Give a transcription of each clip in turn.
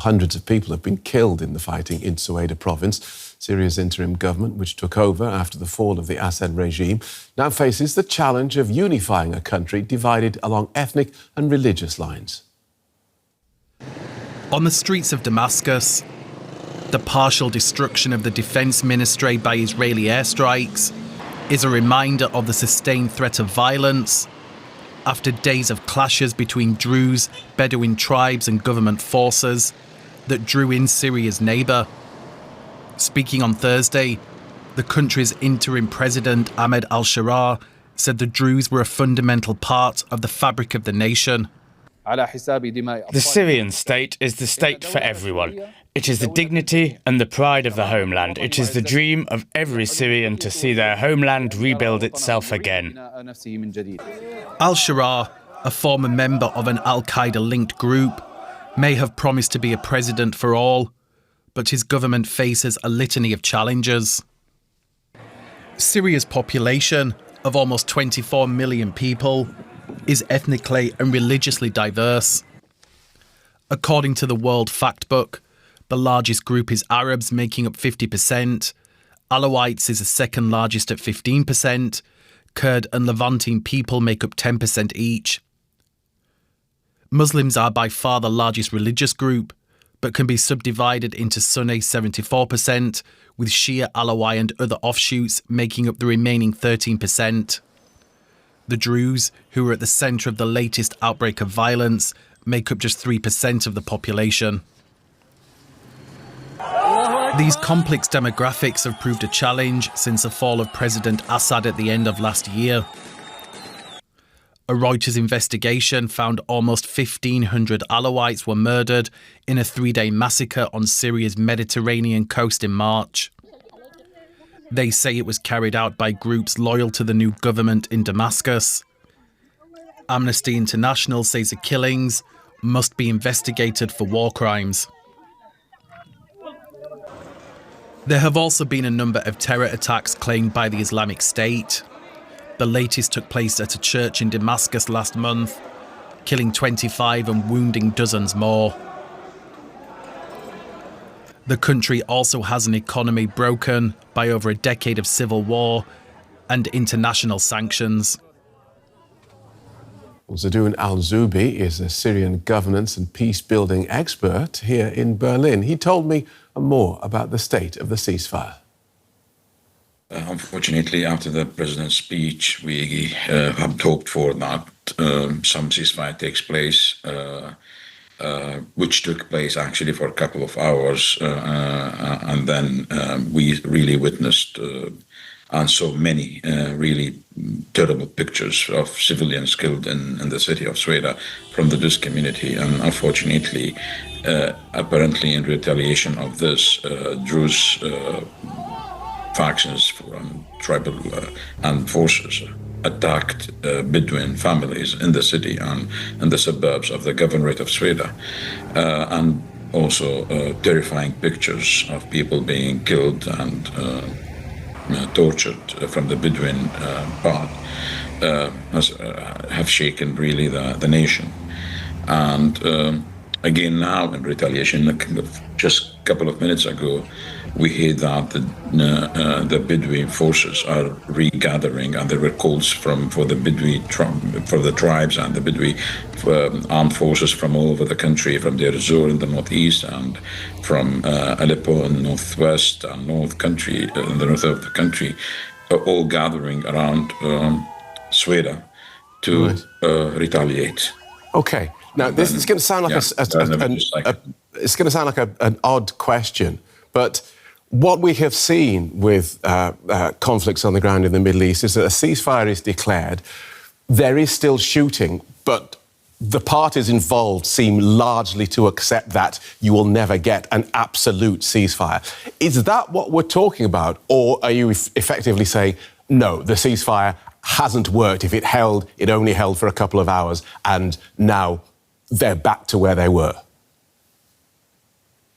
hundreds of people have been killed in the fighting in Soweto province. Syria's interim government, which took over after the fall of the Assad regime, now faces the challenge of unifying a country divided along ethnic and religious lines. On the streets of Damascus, the partial destruction of the defence ministry by Israeli airstrikes is a reminder of the sustained threat of violence after days of clashes between Druze, Bedouin tribes and government forces that drew in Syria's neighbour. Speaking on Thursday, the country's interim president, Ahmed al-Sharaa, said the Druze were a fundamental part of the fabric of the nation. The Syrian state is the state for everyone. It is the dignity and the pride of the homeland. It is the dream of every Syrian to see their homeland rebuild itself again. Al-Sharaa, a former member of an al-Qaeda-linked group, may have promised to be a president for all, but his government faces a litany of challenges. Syria's population of almost 24 million people is ethnically and religiously diverse. According to the World Factbook, the largest group is Arabs, making up 50%. Alawites is the second largest at 15%. Kurd and Levantine people make up 10% each. Muslims are by far the largest religious group, but can be subdivided into Sunni 74%, with Shia, Alawi and other offshoots making up the remaining 13%. The Druze, who are at the centre of the latest outbreak of violence, make up just 3% of the population. These complex demographics have proved a challenge since the fall of President Assad at the end of last year. A Reuters investigation found almost 1,500 Alawites were murdered in a 3-day massacre on Syria's Mediterranean coast in March. They say it was carried out by groups loyal to the new government in Damascus. Amnesty International says the killings must be investigated for war crimes. There have also been a number of terror attacks claimed by the Islamic State. The latest took place at a church in Damascus last month, killing 25 and wounding dozens more. The country also has an economy broken by over a decade of civil war and international sanctions. Zedoun Alzoubi is a Syrian governance and peace-building expert here in Berlin. He told me more about the state of the ceasefire. Unfortunately, after the president's speech, we have hoped for that some ceasefire takes place, which took place actually for a couple of hours, and then we really witnessed and saw many really terrible pictures of civilians killed in the city of Soweto from the Druze community. And unfortunately, apparently in retaliation of this, Druze factions from tribal and forces attacked Bedouin families in the city and in the suburbs of the governorate of Soweto, and also terrifying pictures of people being killed and tortured from the Bedouin part have shaken really the nation. And again now in retaliation, just a couple of minutes ago, we heard that the Bedouin forces are regathering, and there were calls for the Bedouin for the tribes and the Bedouin armed forces from all over the country, from Deir ez-Zor in the northeast and from Aleppo in the northwest and north country, in the north of the country, all gathering around Soweto to retaliate. Okay. Now this is going to sound like it's going to sound like an odd question, but what we have seen with conflicts on the ground in the Middle East is that a ceasefire is declared. There is still shooting, but the parties involved seem largely to accept that you will never get an absolute ceasefire. Is that what we're talking about? Or are you effectively saying, no, the ceasefire hasn't worked? If it held, it only held for a couple of hours, and now they're back to where they were?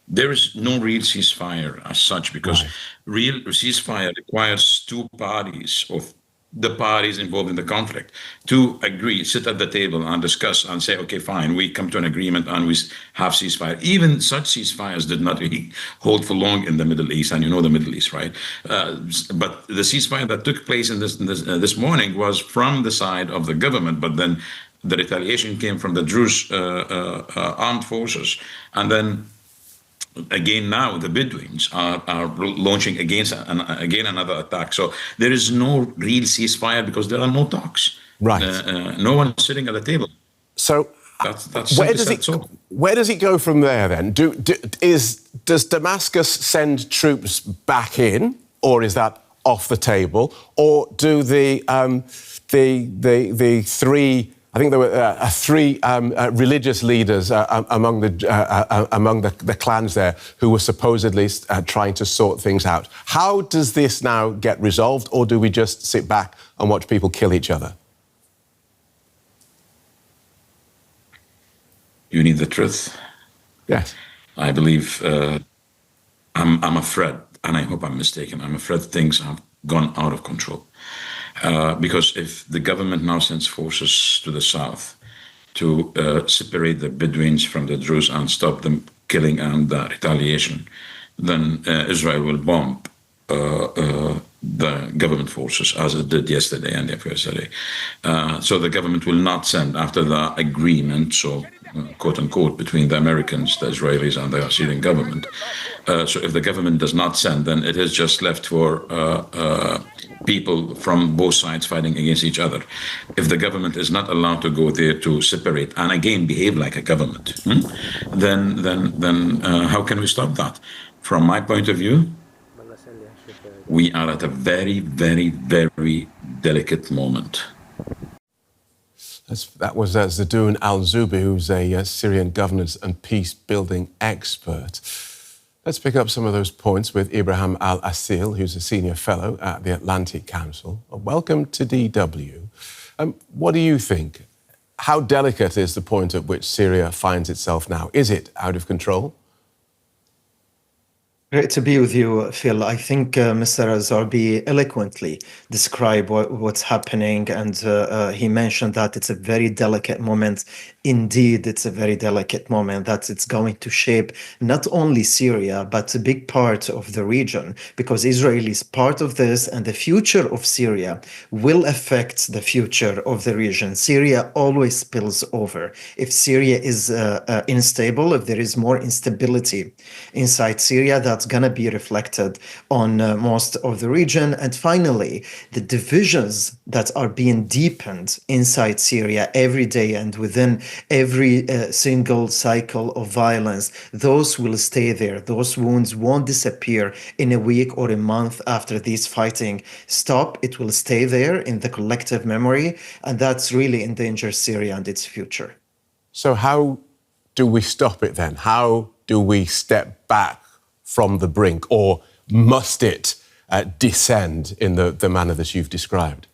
There is no real ceasefire as such, because real ceasefire requires two parties of the parties involved in the conflict to agree, sit at the table and discuss and say, okay, fine, we come to an agreement and we have ceasefire. Even such ceasefires did not really hold for long in the Middle East, and you know the Middle East, right? But the ceasefire that took place this morning was from the side of the government, but then the retaliation came from the Druze armed forces. And then again, now the Bedouins are launching again another attack. So there is no real ceasefire because there are no talks. Right. No one is sitting at the table. So that's where does it go from there then? Does Damascus send troops back in, or is that off the table? Or do the three, I think there were three religious leaders among the clans there who were supposedly trying to sort things out. How does this now get resolved, or do we just sit back and watch people kill each other? You need the truth. Yes. I believe, I'm afraid, and I hope I'm mistaken, I'm afraid things have gone out of control. Because if the government now sends forces to the south to separate the Bedouins from the Druze and stop them killing and retaliation, then Israel will bomb the government forces, as it did yesterday and yesterday. So the government will not send, after the agreement, so quote unquote, between the Americans, the Israelis, and the Syrian government. So if the government does not send, then it is just left for people from both sides fighting against each other. If the government is not allowed to go there to separate and again behave like a government, then how can we stop that? From my point of view, we are at a very, very, very delicate moment. That was Zedoun Alzoubi, who's a Syrian governance and peace-building expert. Let's pick up some of those points with Ibrahim Al-Assil, who's a senior fellow at the Atlantic Council. Welcome to DW. What do you think? How delicate is the point at which Syria finds itself now? Is it out of control? Great to be with you, Phil. I think Mr. Alzoubi eloquently described what's happening, and he mentioned that it's a very delicate moment. Indeed, it's a very delicate moment that it's going to shape not only Syria, but a big part of the region, because Israel is part of this, and the future of Syria will affect the future of the region. Syria always spills over. If Syria is unstable, if there is more instability inside Syria, that's going to be reflected on most of the region. And finally, the divisions that are being deepened inside Syria every day and within every single cycle of violence, those will stay there. Those wounds won't disappear in a week or a month after these fighting stop. It will stay there in the collective memory, and that's really endangers Syria and its future. So how do we stop it then? How do we step back from the brink, or must it descend in the manner that you've described?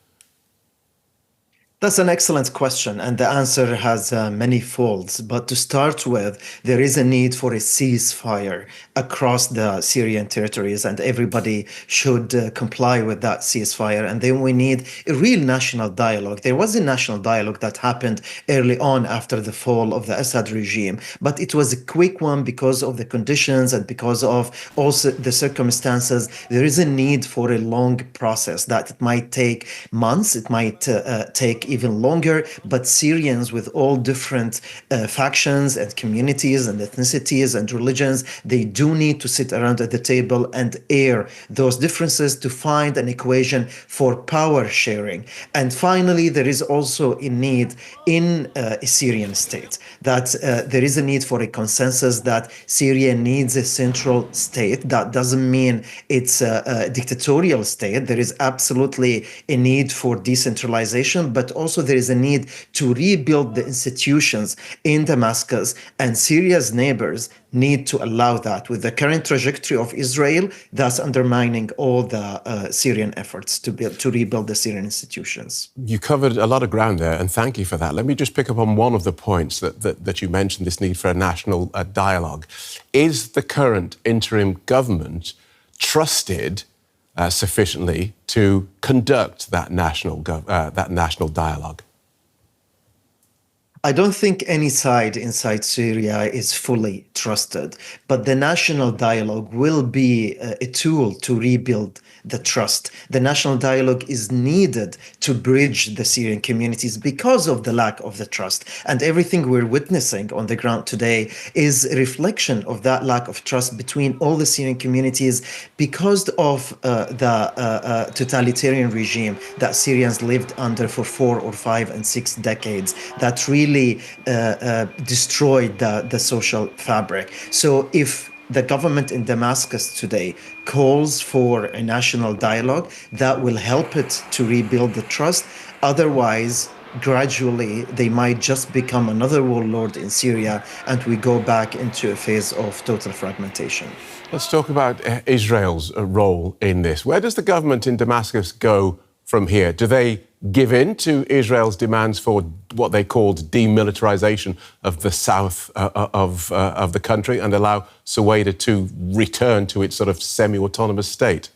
That's an excellent question, and the answer has many folds. But to start with, there is a need for a ceasefire across the Syrian territories, and everybody should comply with that ceasefire. And then we need a real national dialogue. There was a national dialogue that happened early on after the fall of the Assad regime, but it was a quick one because of the conditions and because of also the circumstances. There is a need for a long process that it might take months, it might take even longer, but Syrians with all different factions and communities and ethnicities and religions, they do need to sit around at the table and air those differences to find an equation for power sharing. And finally, there is also a need in a Syrian state that there is a need for a consensus that Syria needs a central state. That doesn't mean it's a dictatorial state. There is absolutely a need for decentralization, but also there is a need to rebuild the institutions in Damascus, and Syria's neighbors need to allow that. With the current trajectory of Israel, that's undermining all the Syrian efforts to rebuild the Syrian institutions. You covered a lot of ground there, and thank you for that. Let me just pick up on one of the points that you mentioned, this need for a national dialogue. Is the current interim government trusted sufficiently to conduct that national dialogue? I don't think any side inside Syria is fully trusted, but the national dialogue will be a tool to rebuild the trust. The national dialogue is needed to bridge the Syrian communities because of the lack of the trust. And everything we're witnessing on the ground today is a reflection of that lack of trust between all the Syrian communities because of the totalitarian regime that Syrians lived under for 4 or 5 and 6 decades that really destroyed the social fabric. So if the government in Damascus today calls for a national dialogue, that will help it to rebuild the trust. Otherwise, gradually, they might just become another warlord in Syria, and we go back into a phase of total fragmentation. Let's talk about Israel's role in this. Where does the government in Damascus go from here? Do they give in to Israel's demands for what they called demilitarization of the south of the country and allow Suwaida to return to its sort of semi-autonomous state?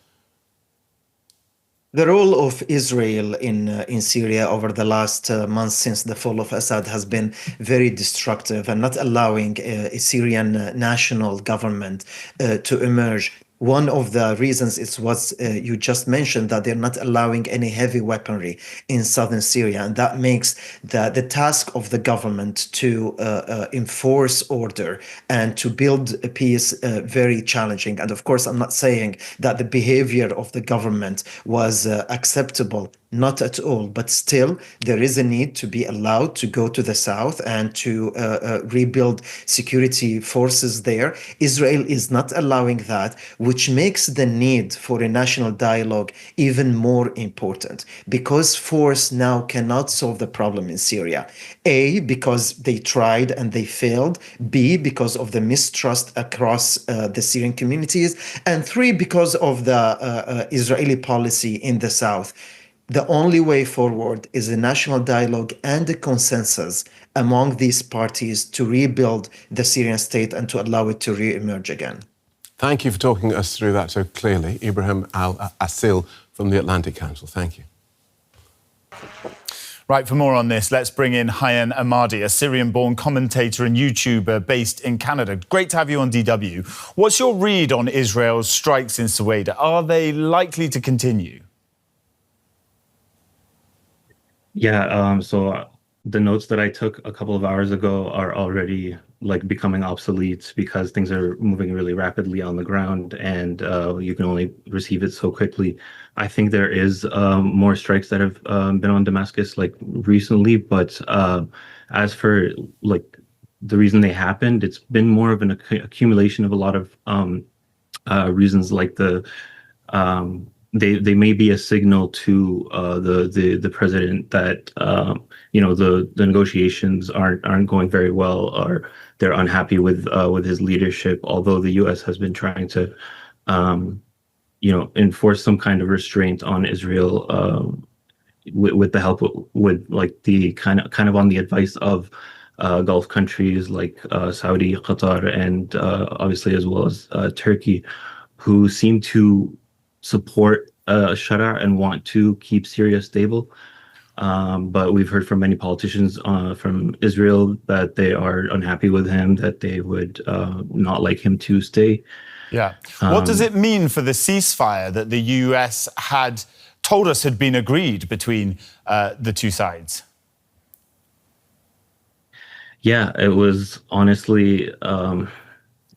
The role of Israel in Syria over the last months since the fall of Assad has been very destructive and not allowing a Syrian national government to emerge. One of the reasons is what you just mentioned, that they're not allowing any heavy weaponry in southern Syria. And that makes the task of the government to enforce order and to build a peace very challenging. And of course, I'm not saying that the behavior of the government was acceptable. Not at all, but still there is a need to be allowed to go to the south and to rebuild security forces there. Israel is not allowing that, which makes the need for a national dialogue even more important, because force now cannot solve the problem in Syria. A, because they tried and they failed. B, because of the mistrust across the Syrian communities. And 3, because of the Israeli policy in the south. The only way forward is a national dialogue and a consensus among these parties to rebuild the Syrian state and to allow it to re-emerge again. Thank you for talking us through that so clearly. Ibrahim Al-Assil from the Atlantic Council. Thank you. Right, for more on this, let's bring in Hayan Imadi, a Syrian-born commentator and YouTuber based in Canada. Great to have you on DW. What's your read on Israel's strikes in Suwaida? Are they likely to continue? Yeah, so the notes that I took a couple of hours ago are already becoming obsolete because things are moving really rapidly on the ground and you can only receive it so quickly. I think there is more strikes that have been on Damascus recently, but as for the reason they happened, it's been more of an accumulation of a lot of reasons, like they may be a signal to the president that the negotiations aren't going very well, or they're unhappy with his leadership. Although the U.S. has been trying to enforce some kind of restraint on Israel with the help with the kind of on the advice of Gulf countries like Saudi, Qatar, and obviously as well as Turkey, who seem to support al-sharaa and want to keep Syria stable. But we've heard from many politicians from Israel that they are unhappy with him, that they would not like him to stay. Yeah. What does it mean for the ceasefire that the US had told us had been agreed between the two sides? Yeah, it was honestly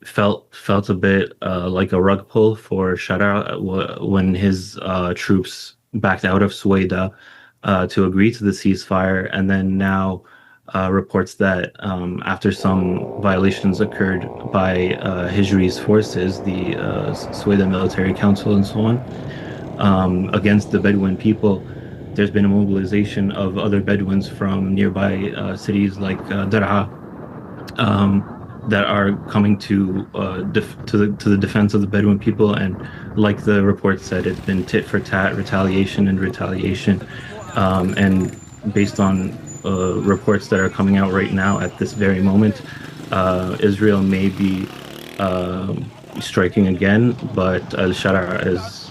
felt a bit like a rug pull for al-sharaa when his troops backed out of Suwaida to agree to the ceasefire, and then now reports that after some violations occurred by Hijri's forces, the Suwaida Military Council and so on, against the Bedouin people, there's been a mobilization of other Bedouins from nearby cities like Dar'a that are coming to the defense of the Bedouin people. And like the report said, it's been tit for tat, retaliation and retaliation. And based on reports that are coming out right now at this very moment, Israel may be striking again, but al-sharaa is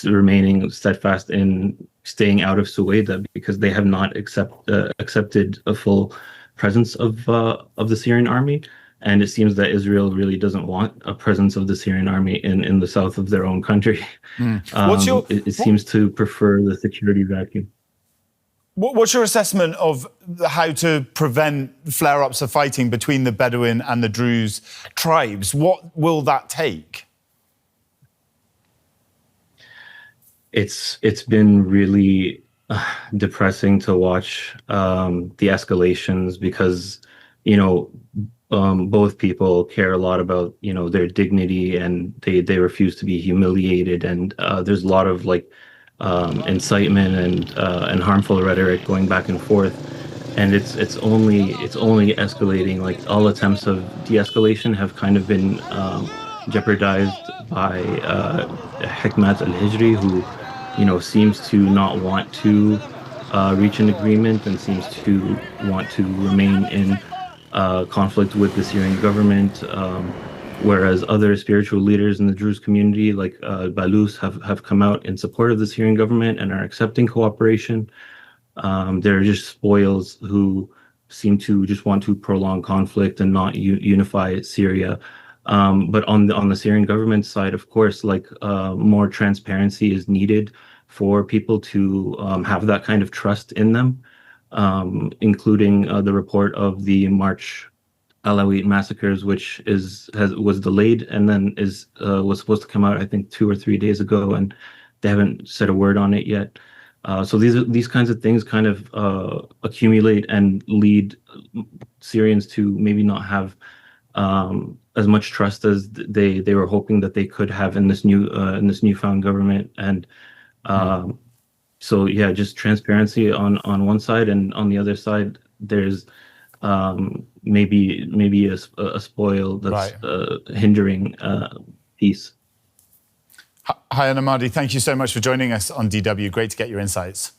remaining steadfast in staying out of Suwaida because they have not accepted a full presence of the Syrian army. And it seems that Israel really doesn't want a presence of the Syrian army in the south of their own country. It seems to prefer the security vacuum. What's your assessment of how to prevent flare-ups of fighting between the Bedouin and the Druze tribes? What will that take? It's been really depressing to watch the escalations because, both people care a lot about, their dignity and they refuse to be humiliated. And there's a lot of incitement and harmful rhetoric going back and forth. And it's only escalating. Like all attempts of de-escalation have kind of been jeopardized by Hikmat al-Hijri, who seems to not want to reach an agreement and seems to want to remain in conflict with the Syrian government, whereas other spiritual leaders in the Druze community, like Balus, have come out in support of the Syrian government and are accepting cooperation. They're just spoils who seem to just want to prolong conflict and not unify Syria. But on the Syrian government side, of course, more transparency is needed for people to have that kind of trust in them, including the report of the March Alawite massacres, which was delayed and then was supposed to come out, I think, 2 or 3 days ago, and they haven't said a word on it yet. So these kinds of things kind of accumulate and lead Syrians to maybe not have as much trust as they were hoping that they could have in this newfound government. And so yeah, just transparency on one side, and on the other side there's maybe a spoil that's hindering peace. Hayan Imadi, thank you so much for joining us on DW. Great to get your insights.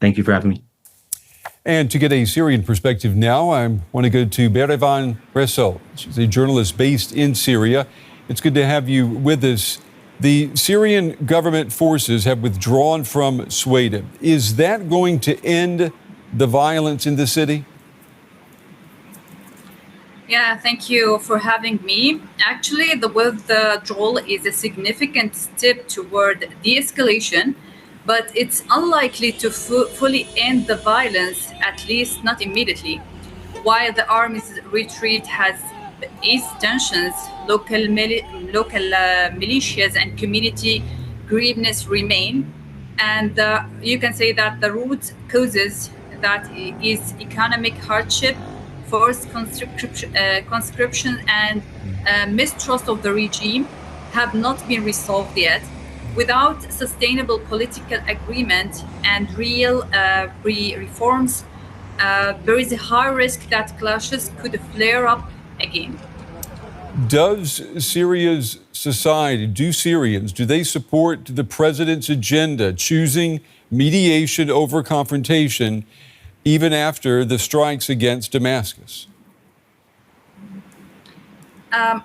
Thank you for having me. And to get a Syrian perspective now, I want to go to Berivan Resol. She's a journalist based in Syria. It's good to have you with us. The Syrian government forces have withdrawn from Suwaida. Is that going to end the violence in the city? Yeah, thank you for having me. Actually, the withdrawal is a significant step toward de-escalation, but it's unlikely to fully end the violence, at least not immediately. While the army's retreat has eased tensions, local militias and community grievances remain. And you can say that the root causes that is economic hardship, forced conscription and mistrust of the regime have not been resolved yet. Without sustainable political agreement and real reforms, there is a high risk that clashes could flare up again. Does Syria's society, do they support the president's agenda, choosing mediation over confrontation, even after the strikes against Damascus?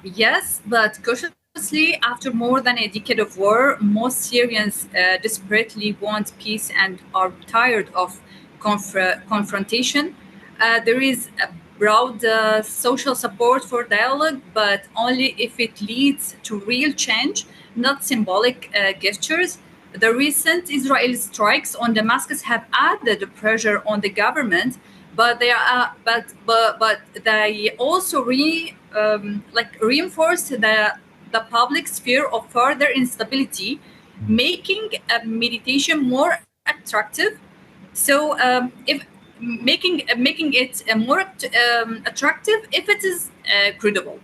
Yes, but cautiously, after more than a decade of war, most Syrians desperately want peace and are tired of confrontation. There is a broad social support for dialogue, but only if it leads to real change, not symbolic gestures. The recent Israeli strikes on Damascus have added pressure on the government, but they also reinforce the public fear of further instability, making meditation more attractive. So, making it more attractive if it is credible.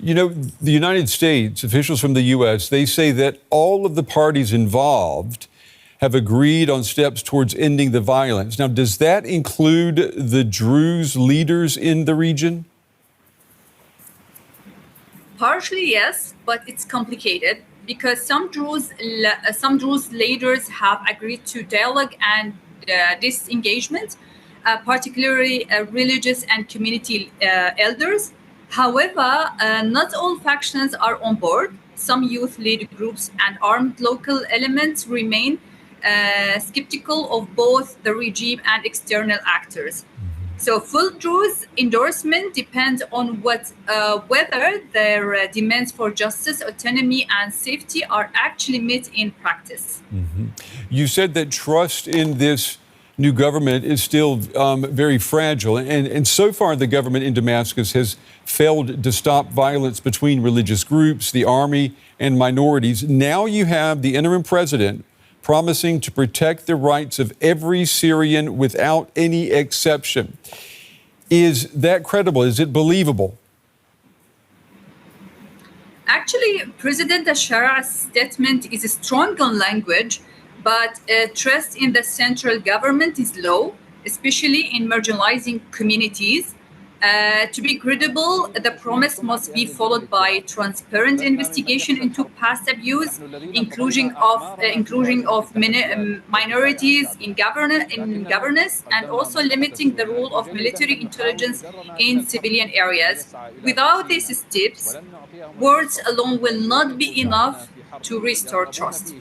You know, the United States, officials from the U.S., they say that all of the parties involved have agreed on steps towards ending the violence. Now, does that include the Druze leaders in the region? Partially, yes, but it's complicated because some Druze leaders have agreed to dialogue and disengagement, particularly religious and community elders. However, not all factions are on board. some youth-led groups and armed local elements remain skeptical of both the regime and external actors. So full truth endorsement depends on whether their demands for justice, autonomy, and safety are actually met in practice. Mm-hmm. You said that trust in this new government is still very fragile. And so far, the government in Damascus has failed to stop violence between religious groups, the army, and minorities. Now you have the interim president promising to protect the rights of every Syrian without any exception. Is that credible? Is it believable? Actually, President al-Shara's statement is strong on language, but trust in the central government is low, especially in marginalizing communities. To be credible, the promise must be followed by transparent investigation into past abuse, inclusion of minorities in governance, and also limiting the role of military intelligence in civilian areas. Without these steps, words alone will not be enough to restore trust.